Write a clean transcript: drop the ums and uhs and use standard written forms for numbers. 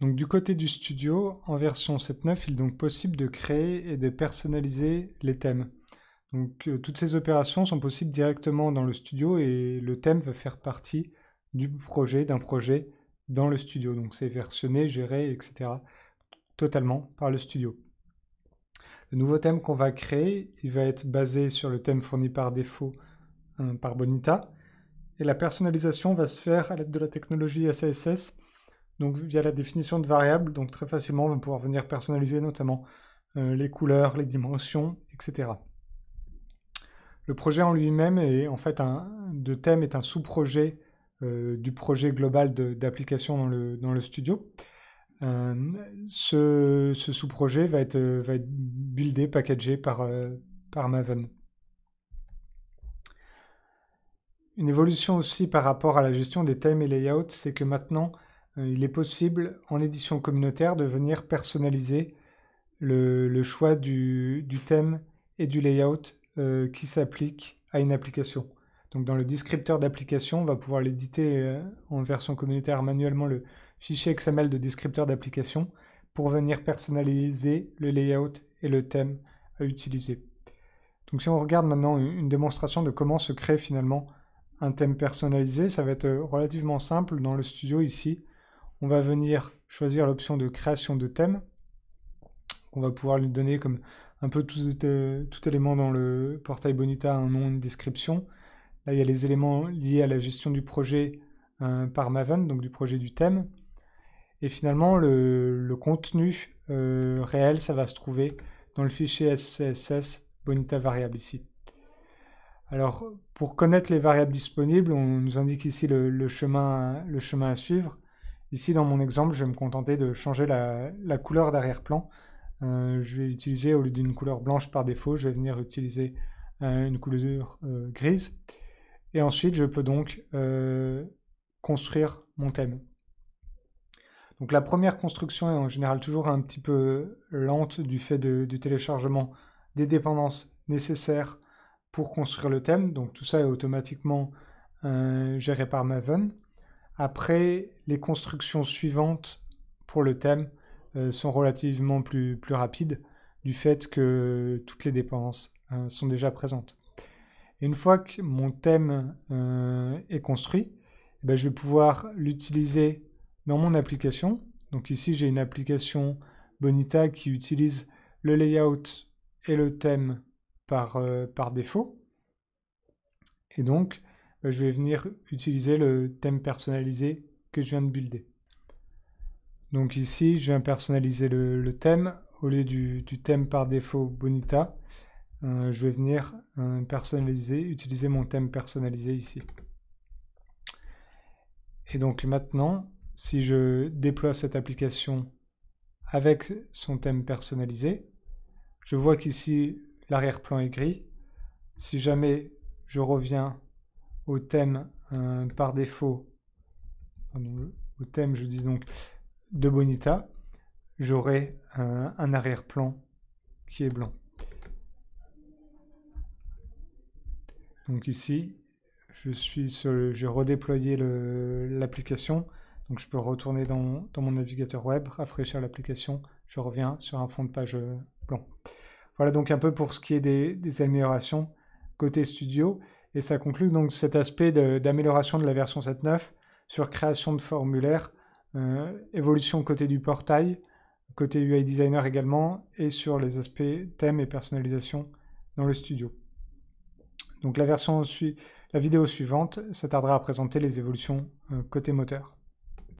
Donc du côté du studio, en version 7.9, il est donc possible de créer et de personnaliser les thèmes. Donc toutes ces opérations sont possibles directement dans le studio et le thème va faire partie d'un projet dans le studio. Donc c'est versionné, géré, etc. totalement par le studio. Le nouveau thème qu'on va créer, il va être basé sur le thème fourni par défaut par Bonita. Et la personnalisation va se faire à l'aide de la technologie SASS, donc via la définition de variables. Donc très facilement, on va pouvoir venir personnaliser notamment les couleurs, les dimensions, etc. Le projet en lui-même est en fait de thème est un sous-projet du projet global d'application dans le studio. Ce sous-projet va être buildé, packagé par Maven. Une évolution aussi par rapport à la gestion des thèmes et layouts, c'est que maintenant, il est possible en édition communautaire de venir personnaliser le choix du thème et du layout qui s'applique à une application. Donc dans le descripteur d'application, on va pouvoir l'éditer en version communautaire manuellement le fichier XML de descripteur d'application pour venir personnaliser le layout et le thème à utiliser. Donc si on regarde maintenant une démonstration de comment se crée finalement un thème personnalisé, ça va être relativement simple. Dans le studio ici, on va venir choisir l'option de création de thème. On va pouvoir lui donner comme un peu tout élément dans le portail Bonita, un nom, une description. Là, il y a les éléments liés à la gestion du projet par Maven, donc du projet du thème. Et finalement, le contenu réel, ça va se trouver dans le fichier SCSS Bonita variable ici. Alors, pour connaître les variables disponibles, on nous indique ici le chemin à suivre. Ici, dans mon exemple, je vais me contenter de changer la couleur d'arrière-plan. Je vais utiliser, au lieu d'une couleur blanche par défaut, je vais venir utiliser une couleur grise. Et ensuite, je peux donc construire mon thème. Donc la première construction est en général toujours un petit peu lente du fait du téléchargement des dépendances nécessaires pour construire le thème. Donc tout ça est automatiquement géré par Maven. Après, les constructions suivantes pour le thème sont relativement plus rapides du fait que toutes les dépendances sont déjà présentes. Et une fois que mon thème est construit, eh ben, je vais pouvoir l'utiliser dans mon application. Donc ici, j'ai une application Bonita qui utilise le layout et le thème par défaut. Et donc, je vais venir utiliser le thème personnalisé que je viens de builder. Donc ici, je viens personnaliser le thème. Au lieu du thème par défaut Bonita, je vais venir utiliser mon thème personnalisé ici. Et donc maintenant, si je déploie cette application avec son thème personnalisé, je vois qu'ici, l'arrière-plan est gris. Si jamais je reviens au thème par défaut, au thème, je dis donc, de Bonita, j'aurai un arrière-plan qui est blanc. Donc ici, j'ai redéployé l'application. Donc je peux retourner dans mon navigateur web, rafraîchir l'application, je reviens sur un fond de page blanc. Voilà donc un peu pour ce qui est des améliorations côté studio. Et ça conclut donc cet aspect d'amélioration de la version 7.9 sur création de formulaires, évolution côté du portail, côté UI Designer également, et sur les aspects thèmes et personnalisation dans le studio. Donc la vidéo suivante s'attardera à présenter les évolutions côté moteur.